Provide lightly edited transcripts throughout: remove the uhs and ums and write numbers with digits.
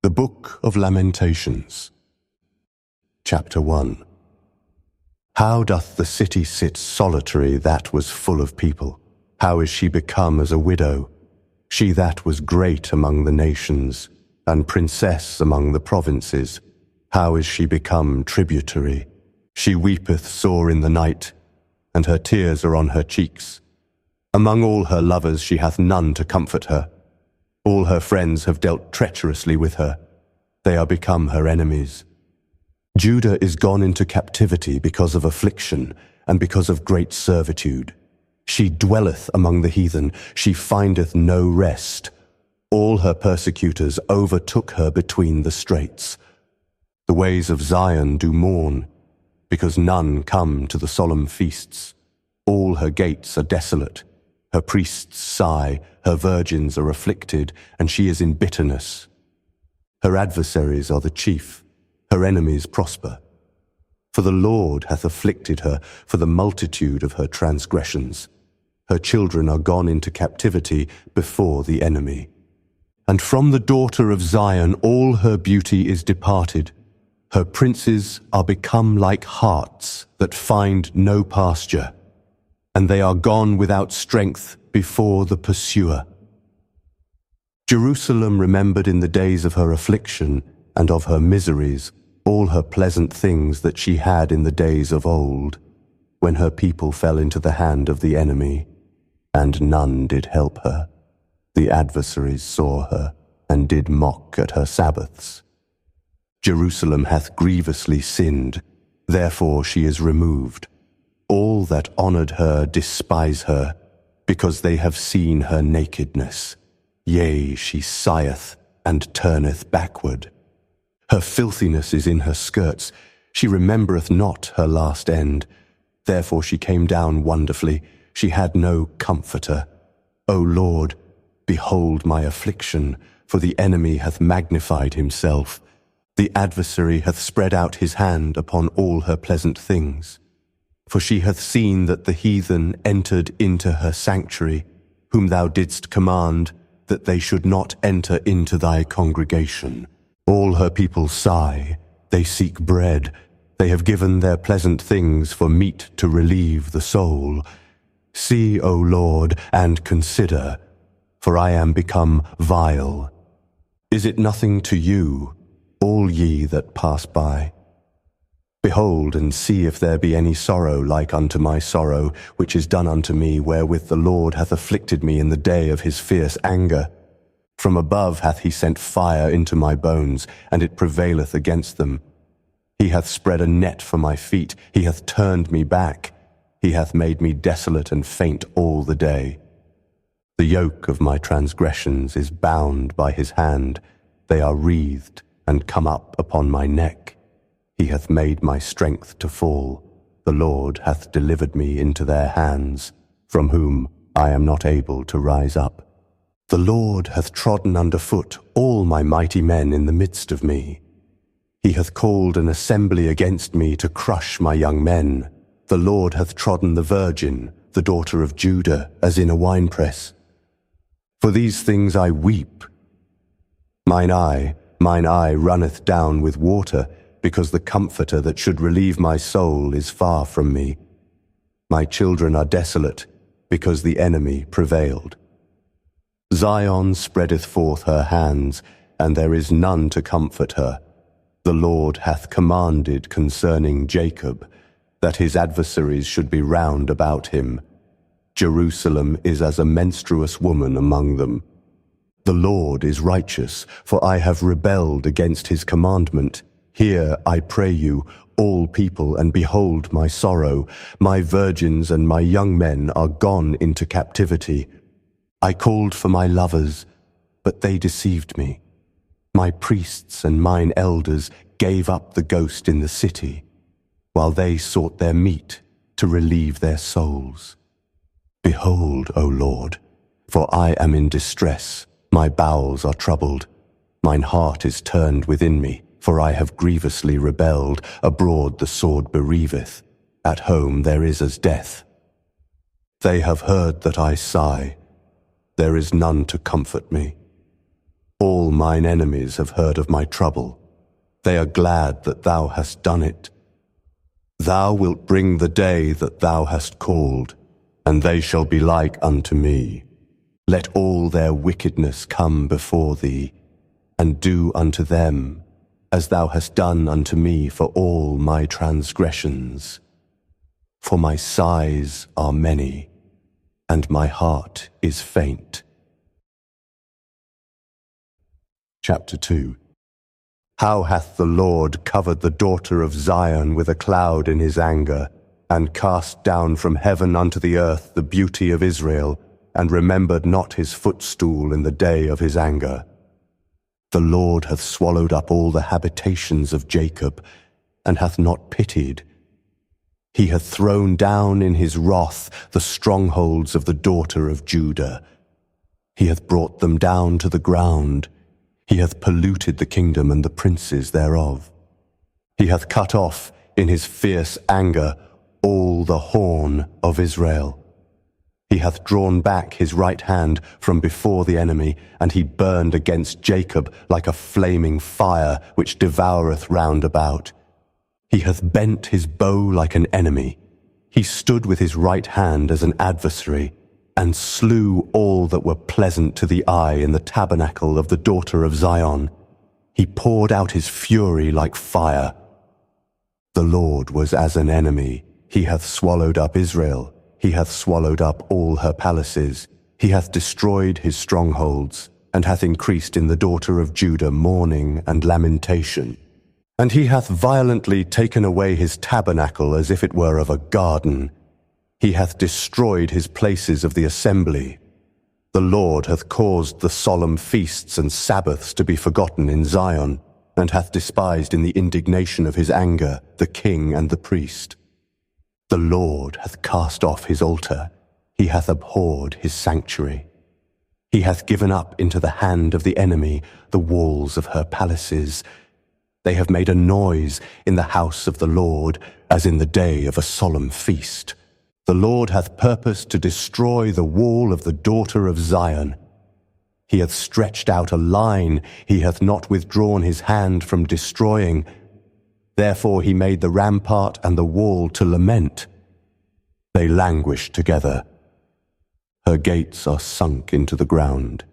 The Book of Lamentations, Chapter 1. How doth the city sit solitary that was full of people? How is she become as a widow? She that was great among the nations, and princess among the provinces. How is she become tributary? She weepeth sore in the night, and her tears are on her cheeks. Among all her lovers she hath none to comfort her. All her friends have dealt treacherously with her. They are become her enemies. Judah is gone into captivity because of affliction and because of great servitude. She dwelleth among the heathen. She findeth no rest. All her persecutors overtook her between the straits. The ways of Zion do mourn, because none come to the solemn feasts. All her gates are desolate. Her priests sigh, her virgins are afflicted, and she is in bitterness. Her adversaries are the chief, her enemies prosper. For the Lord hath afflicted her for the multitude of her transgressions. Her children are gone into captivity before the enemy. And from the daughter of Zion all her beauty is departed. Her princes are become like harts that find no pasture, and they are gone without strength before the pursuer. Jerusalem remembered in the days of her affliction and of her miseries all her pleasant things that she had in the days of old, when her people fell into the hand of the enemy, and none did help her. The adversaries saw her, and did mock at her Sabbaths. Jerusalem hath grievously sinned, therefore she is removed. All that honoured her despise her, because they have seen her nakedness. Yea, she sigheth, and turneth backward. Her filthiness is in her skirts. She remembereth not her last end. Therefore she came down wonderfully. She had no comforter. O Lord, behold my affliction, for the enemy hath magnified himself. The adversary hath spread out his hand upon all her pleasant things. For she hath seen that the heathen entered into her sanctuary, whom thou didst command that they should not enter into thy congregation. All her people sigh, they seek bread. They have given their pleasant things for meat to relieve the soul. See, O Lord, and consider, for I am become vile. Is it nothing to you, all ye that pass by? Behold, and see if there be any sorrow like unto my sorrow, which is done unto me, wherewith the Lord hath afflicted me in the day of his fierce anger. From above hath he sent fire into my bones, and it prevaileth against them. He hath spread a net for my feet, he hath turned me back. He hath made me desolate and faint all the day. The yoke of my transgressions is bound by his hand. They are wreathed and come up upon my neck. He hath made my strength to fall. The Lord hath delivered me into their hands, from whom I am not able to rise up. The Lord hath trodden under foot all my mighty men in the midst of me. He hath called an assembly against me to crush my young men. The Lord hath trodden the virgin, the daughter of Judah, as in a winepress. For these things I weep. Mine eye runneth down with water, because the Comforter that should relieve my soul is far from me. My children are desolate, because the enemy prevailed. Zion spreadeth forth her hands, and there is none to comfort her. The Lord hath commanded concerning Jacob, that his adversaries should be round about him. Jerusalem is as a menstruous woman among them. The Lord is righteous, for I have rebelled against his commandment. Hear, I pray you, all people, and behold my sorrow. My virgins and my young men are gone into captivity. I called for my lovers, but they deceived me. My priests and mine elders gave up the ghost in the city, while they sought their meat to relieve their souls. Behold, O Lord, for I am in distress. My bowels are troubled. Mine heart is turned within me. For I have grievously rebelled. Abroad the sword bereaveth. At home there is as death. They have heard that I sigh. There is none to comfort me. All mine enemies have heard of my trouble. They are glad that thou hast done it. Thou wilt bring the day that thou hast called, and they shall be like unto me. Let all their wickedness come before thee, and do unto them as thou hast done unto me for all my transgressions. For my sighs are many, and my heart is faint. Chapter 2. How hath the Lord covered the daughter of Zion with a cloud in his anger, and cast down from heaven unto the earth the beauty of Israel, and remembered not his footstool in the day of his anger. The Lord hath swallowed up all the habitations of Jacob, and hath not pitied. He hath thrown down in his wrath the strongholds of the daughter of Judah. He hath brought them down to the ground. He hath polluted the kingdom and the princes thereof. He hath cut off in his fierce anger all the horn of Israel. He hath drawn back his right hand from before the enemy, and he burned against Jacob like a flaming fire which devoureth round about. He hath bent his bow like an enemy. He stood with his right hand as an adversary, and slew all that were pleasant to the eye in the tabernacle of the daughter of Zion. He poured out his fury like fire. The Lord was as an enemy. He hath swallowed up Israel. He hath swallowed up all her palaces. He hath destroyed his strongholds, and hath increased in the daughter of Judah mourning and lamentation. And he hath violently taken away his tabernacle as if it were of a garden. He hath destroyed his places of the assembly. The Lord hath caused the solemn feasts and Sabbaths to be forgotten in Zion, and hath despised in the indignation of his anger the king and the priest. The Lord hath cast off his altar. He hath abhorred his sanctuary. He hath given up into the hand of the enemy the walls of her palaces. They have made a noise in the house of the Lord, as in the day of a solemn feast. The Lord hath purposed to destroy the wall of the daughter of Zion. He hath stretched out a line. He hath not withdrawn his hand from destroying. Therefore he made the rampart and the wall to lament. They languish together. Her gates are sunk into the ground.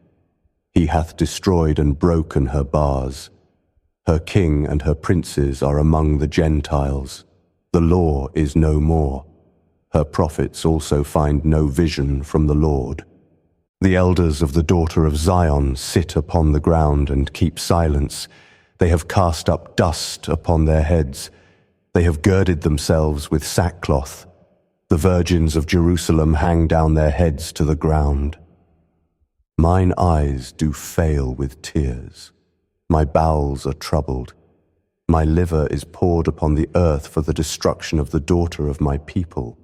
He hath destroyed and broken her bars. Her king and her princes are among the Gentiles. The law is no more. Her prophets also find no vision from the Lord. The elders of the daughter of Zion sit upon the ground and keep silence. They have cast up dust upon their heads. They have girded themselves with sackcloth. The virgins of Jerusalem hang down their heads to the ground. Mine eyes do fail with tears. My bowels are troubled. My liver is poured upon the earth for the destruction of the daughter of my people,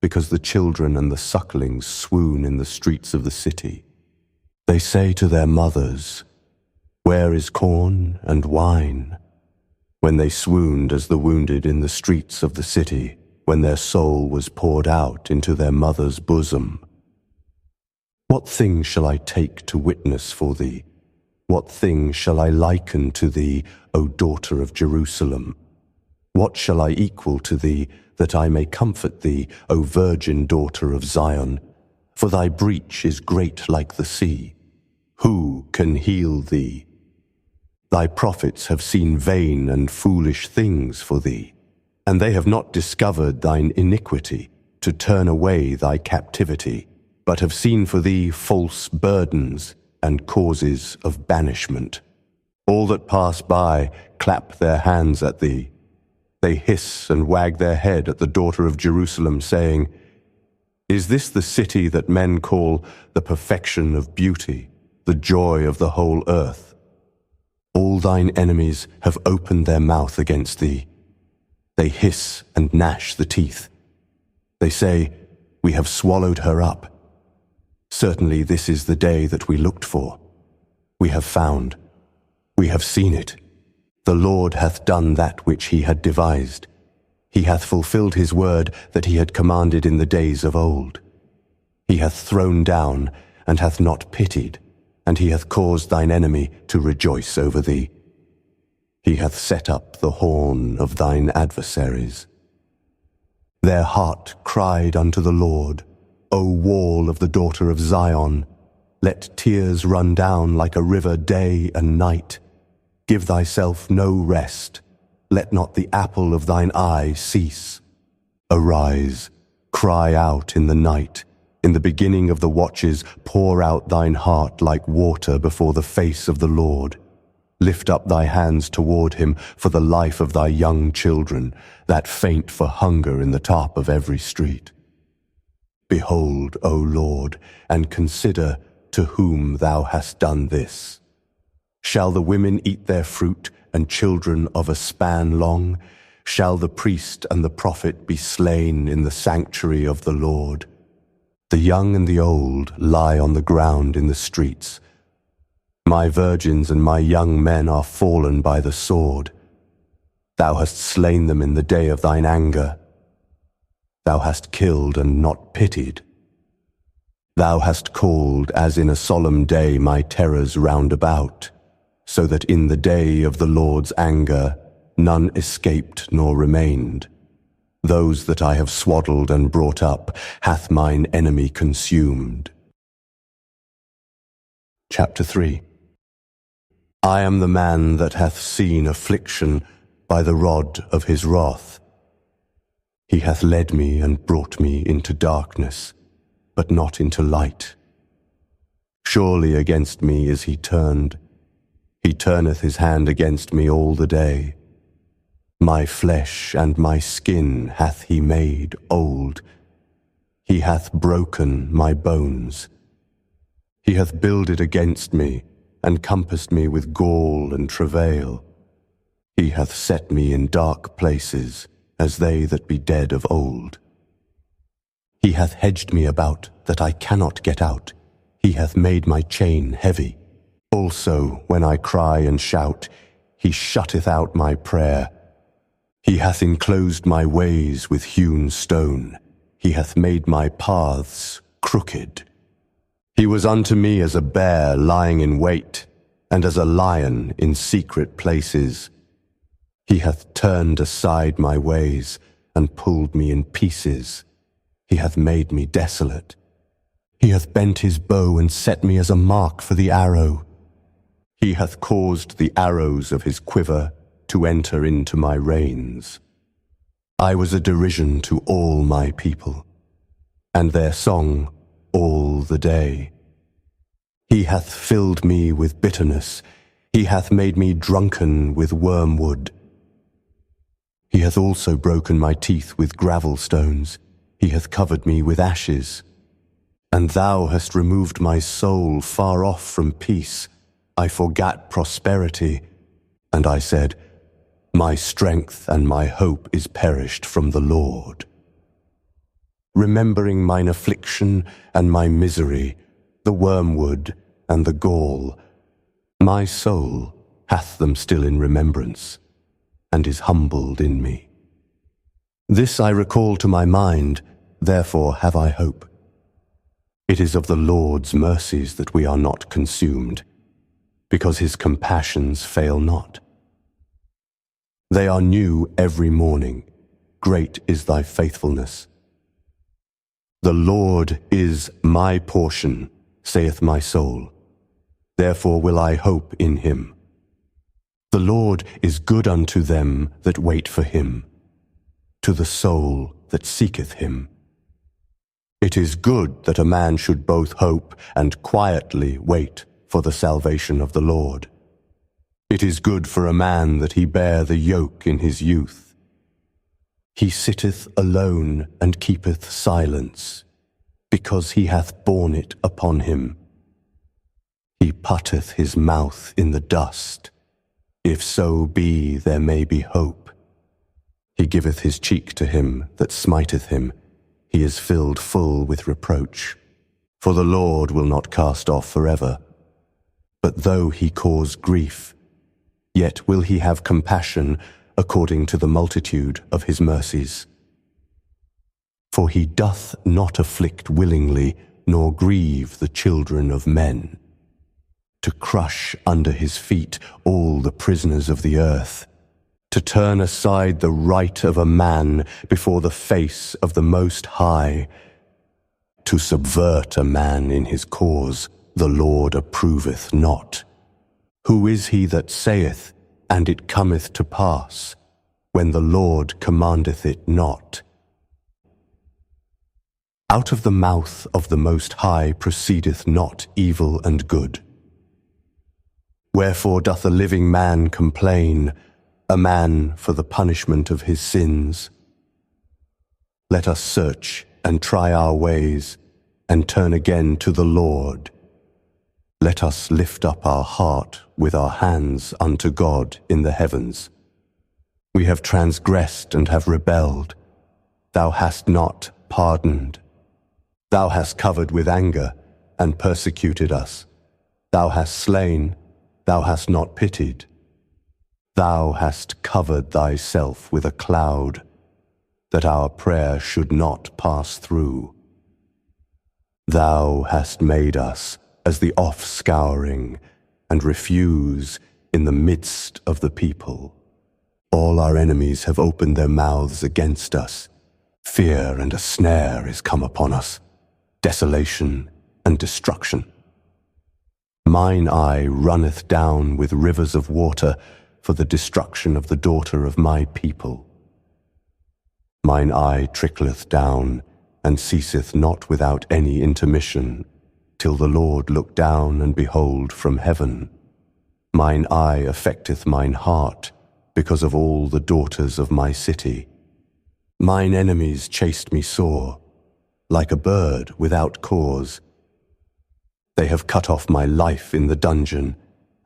because the children and the sucklings swoon in the streets of the city. They say to their mothers, "Where is corn and wine?" When they swooned as the wounded in the streets of the city, when their soul was poured out into their mother's bosom. What thing shall I take to witness for thee? What thing shall I liken to thee, O daughter of Jerusalem? What shall I equal to thee, that I may comfort thee, O virgin daughter of Zion? For thy breach is great like the sea. Who can heal thee? Thy prophets have seen vain and foolish things for thee, and they have not discovered thine iniquity, to turn away thy captivity, but have seen for thee false burdens and causes of banishment. All that pass by clap their hands at thee. They hiss and wag their head at the daughter of Jerusalem, saying, "Is this the city that men call the perfection of beauty, the joy of the whole earth?" All thine enemies have opened their mouth against thee. They hiss and gnash the teeth. They say, "We have swallowed her up." Certainly this is the day that we looked for. We have found. We have seen it. The Lord hath done that which he had devised. He hath fulfilled his word that he had commanded in the days of old. He hath thrown down and hath not pitied. and he hath caused thine enemy to rejoice over thee. He hath set up the horn of thine adversaries. Their heart cried unto the Lord, O wall of the daughter of Zion, let tears run down like a river day and night. Give thyself no rest, let not the apple of thine eye cease. Arise, cry out in the night. In the beginning of the watches, pour out thine heart like water before the face of the Lord. Lift up thy hands toward him for the life of thy young children, that faint for hunger in the top of every street. Behold, O Lord, and consider to whom thou hast done this. Shall the women eat their fruit, and children of a span long? Shall the priest and the prophet be slain in the sanctuary of the Lord? The young and the old lie on the ground in the streets. My virgins and my young men are fallen by the sword. Thou hast slain them in the day of thine anger. Thou hast killed and not pitied. Thou hast called as in a solemn day my terrors round about, so that in the day of the Lord's anger none escaped nor remained. Those that I have swaddled and brought up hath mine enemy consumed. Chapter 3. I am the man that hath seen affliction by the rod of his wrath. He hath led me and brought me into darkness, but not into light. Surely against me is he turned. He turneth his hand against me all the day. My flesh and my skin hath he made old. He hath broken my bones. He hath builded against me, and compassed me with gall and travail. He hath set me in dark places, as they that be dead of old. He hath hedged me about, that I cannot get out. He hath made my chain heavy. Also, when I cry and shout, he shutteth out my prayer. He hath enclosed my ways with hewn stone. He hath made my paths crooked. He was unto me as a bear lying in wait, and as a lion in secret places. He hath turned aside my ways, and pulled me in pieces. He hath made me desolate. He hath bent his bow, and set me as a mark for the arrow. He hath caused the arrows of his quiver to enter into my reins. I was a derision to all my people, and their song all the day. He hath filled me with bitterness. He hath made me drunken with wormwood. He hath also broken my teeth with gravel stones. He hath covered me with ashes. And thou hast removed my soul far off from peace. I forgat prosperity, and I said, my strength and my hope is perished from the Lord. Remembering mine affliction and my misery, the wormwood and the gall, my soul hath them still in remembrance, and is humbled in me. This I recall to my mind, therefore have I hope. It is of the Lord's mercies that we are not consumed, because his compassions fail not. They are new every morning. Great is thy faithfulness. The Lord is my portion, saith my soul. Therefore will I hope in him. The Lord is good unto them that wait for him, to the soul that seeketh him. It is good that a man should both hope and quietly wait for the salvation of the Lord. It is good for a man that he bear the yoke in his youth. He sitteth alone and keepeth silence, because he hath borne it upon him. He putteth his mouth in the dust. If so be there may be hope. He giveth his cheek to him that smiteth him. He is filled full with reproach. For the Lord will not cast off forever. But though he cause grief, yet will he have compassion according to the multitude of his mercies. For he doth not afflict willingly, nor grieve the children of men. to crush under his feet all the prisoners of the earth, to turn aside the right of a man before the face of the Most High, to subvert a man in his cause, the Lord approveth not. Who is he that saith, and it cometh to pass, when the Lord commandeth it not? Out of the mouth of the Most High proceedeth not evil and good. Wherefore doth a living man complain, a man for the punishment of his sins? Let us search and try our ways, and turn again to the Lord. Let us lift up our heart with our hands unto God in the heavens. We have transgressed and have rebelled. Thou hast not pardoned. Thou hast covered with anger and persecuted us. Thou hast slain, thou hast not pitied. Thou hast covered thyself with a cloud, that our prayer should not pass through. Thou hast made us as the offscouring, and refuse in the midst of the people. All our enemies have opened their mouths against us. Fear and a snare is come upon us, desolation and destruction. Mine eye runneth down with rivers of water for the destruction of the daughter of my people. Mine eye trickleth down, and ceaseth not without any intermission, till the Lord look down and behold from heaven. Mine eye affecteth mine heart, because of all the daughters of my city. Mine enemies chased me sore, like a bird without cause. They have cut off my life in the dungeon,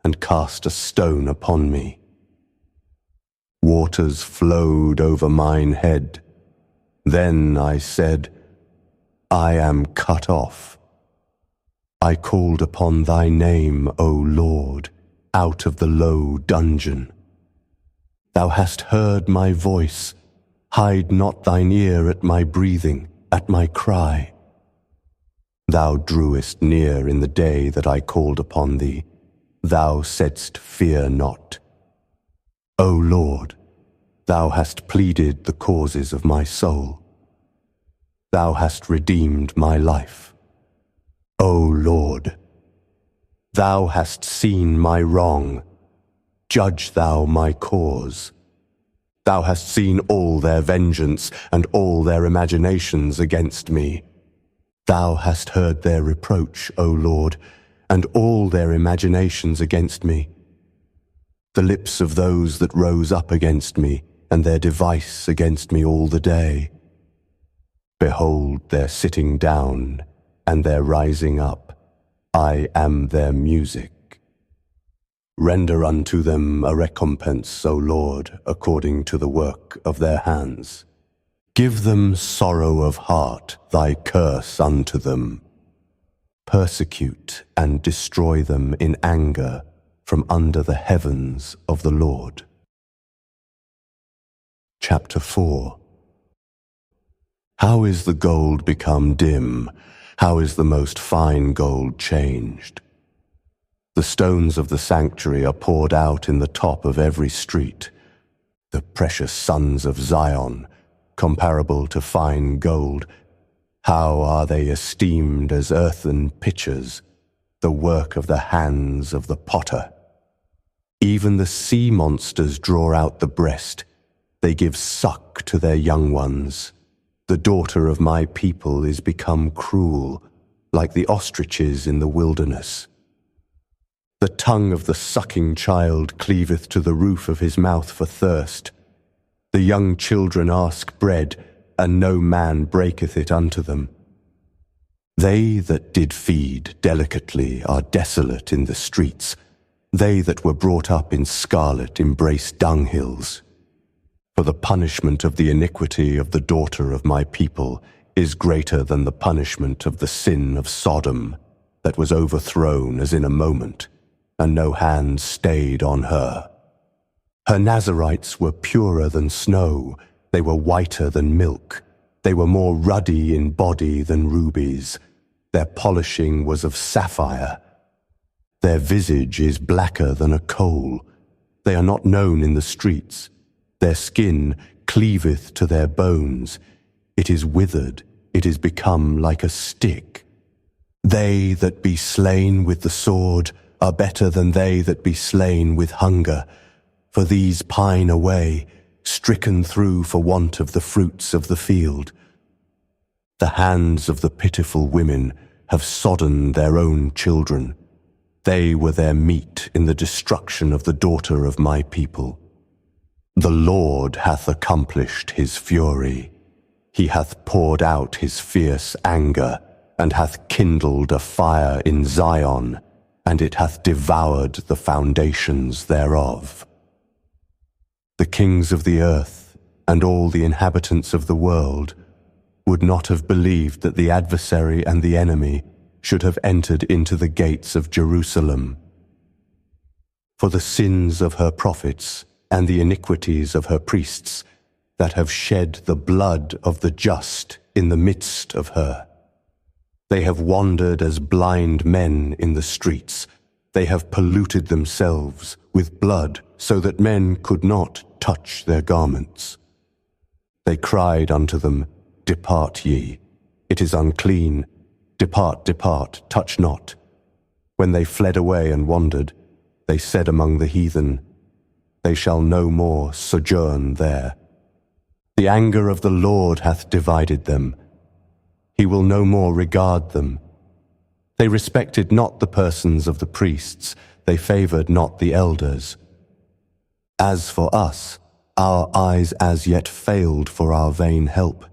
and cast a stone upon me. Waters flowed over mine head. Then I said, I am cut off. I called upon thy name, O Lord, out of the low dungeon. Thou hast heard my voice. Hide not thine ear at my breathing, at my cry. Thou drewest near in the day that I called upon thee. Thou saidst, fear not. O Lord, thou hast pleaded the causes of my soul. Thou hast redeemed my life. O Lord, thou hast seen my wrong. Judge thou my cause. Thou hast seen all their vengeance and all their imaginations against me. Thou hast heard their reproach, O Lord, and all their imaginations against me. The lips of those that rose up against me, and their device against me all the day. Behold their sitting down, and their rising up. I am their music. Render unto them a recompense, O Lord, according to the work of their hands. Give them sorrow of heart, thy curse unto them. Persecute and destroy them in anger from under the heavens of the Lord. Chapter 4. How is the gold become dim? How is the most fine gold changed? The stones of the sanctuary are poured out in the top of every street. The precious sons of Zion, comparable to fine gold, how are they esteemed as earthen pitchers, the work of the hands of the potter. Even the sea monsters draw out the breast. They give suck to their young ones. The daughter of my people is become cruel, like the ostriches in the wilderness. The tongue of the sucking child cleaveth to the roof of his mouth for thirst. The young children ask bread, and no man breaketh it unto them. They that did feed delicately are desolate in the streets. They that were brought up in scarlet embrace dunghills. For the punishment of the iniquity of the daughter of my people is greater than the punishment of the sin of Sodom, that was overthrown as in a moment, and no hand stayed on her. Her Nazarites were purer than snow, they were whiter than milk, they were more ruddy in body than rubies, their polishing was of sapphire. Their visage is blacker than a coal. They are not known in the streets. Their skin cleaveth to their bones. It is withered, it is become like a stick. They that be slain with the sword are better than they that be slain with hunger, for these pine away, stricken through for want of the fruits of the field. The hands of the pitiful women have sodden their own children. They were their meat in the destruction of the daughter of my people. The Lord hath accomplished his fury. He hath poured out his fierce anger, and hath kindled a fire in Zion, and it hath devoured the foundations thereof. The kings of the earth, and all the inhabitants of the world, would not have believed that the adversary and the enemy should have entered into the gates of Jerusalem. For the sins of her prophets and the iniquities of her priests that have shed the blood of the just in the midst of her. They have wandered as blind men in the streets. They have polluted themselves with blood so that men could not touch their garments. They cried unto them, Depart ye, it is unclean. Depart, depart, touch not. When they fled away and wandered, they said among the heathen, They shall no more sojourn there. The anger of the Lord hath divided them. He will no more regard them. They respected not the persons of the priests, they favored not the elders. As for us, our eyes as yet failed for our vain help.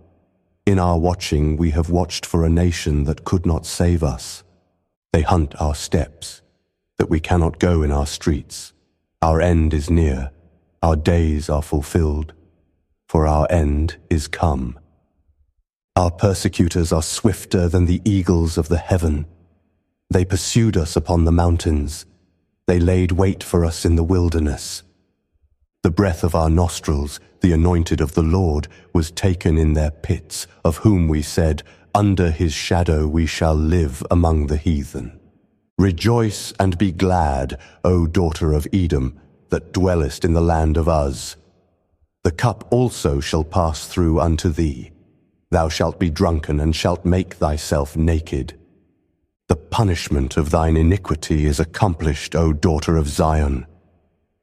In our watching we have watched for a nation that could not save us. They hunt our steps, that we cannot go in our streets. Our end is near, our days are fulfilled, for our end is come. Our persecutors are swifter than the eagles of the heaven. They pursued us upon the mountains. They laid wait for us in the wilderness. The breath of our nostrils, the anointed of the Lord, was taken in their pits, of whom we said, Under his shadow we shall live among the heathen. Rejoice and be glad, O daughter of Edom, that dwellest in the land of Uz. The cup also shall pass through unto thee. Thou shalt be drunken and shalt make thyself naked. The punishment of thine iniquity is accomplished, O daughter of Zion.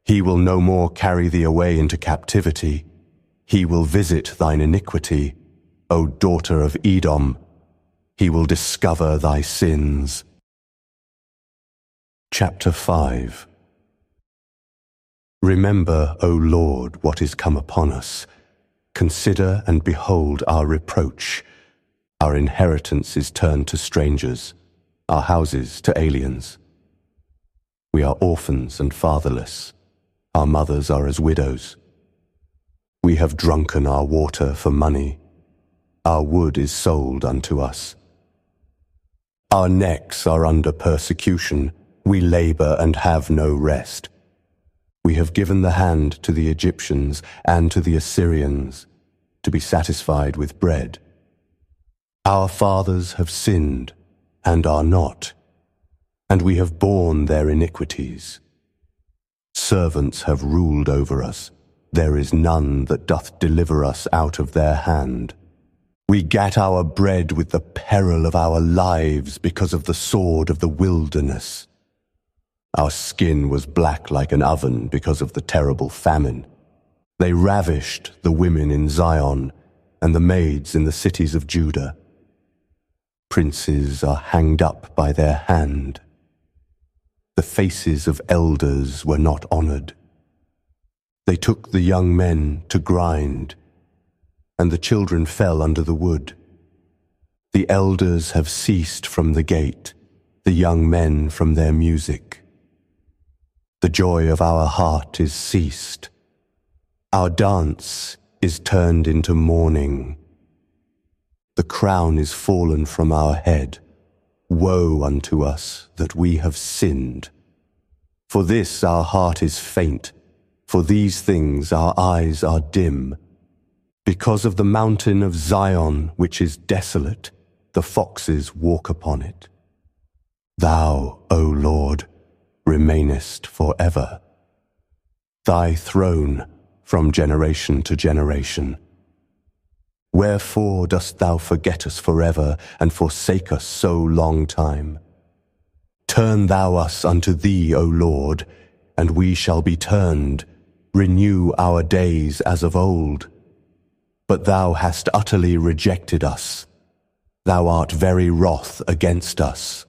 He will no more carry thee away into captivity. He will visit thine iniquity, O daughter of Edom. He will discover thy sins. Chapter 5. Remember, O Lord, what is come upon us. Consider and behold our reproach. Our inheritance is turned to strangers, our houses to aliens. We are orphans and fatherless. Our mothers are as widows. We have drunken our water for money. Our wood is sold unto us. Our necks are under persecution. We labor and have no rest. We have given the hand to the Egyptians and to the Assyrians to be satisfied with bread. Our fathers have sinned and are not, and we have borne their iniquities. Servants have ruled over us. There is none that doth deliver us out of their hand. We gat our bread with the peril of our lives because of the sword of the wilderness. Our skin was black like an oven because of the terrible famine. They ravished the women in Zion and the maids in the cities of Judah. Princes are hanged up by their hand. The faces of elders were not honored. They took the young men to grind, and the children fell under the wood. The elders have ceased from the gate, the young men from their music. The joy of our heart is ceased. Our dance is turned into mourning. The crown is fallen from our head. Woe unto us that we have sinned. For this our heart is faint. For these things our eyes are dim. Because of the mountain of Zion, which is desolate, the foxes walk upon it. Thou, O Lord, remainest for ever. Thy throne from generation to generation. Wherefore dost thou forget us forever, and forsake us so long time? Turn thou us unto thee, O Lord, and we shall be turned. Renew our days as of old. But thou hast utterly rejected us. Thou art very wroth against us.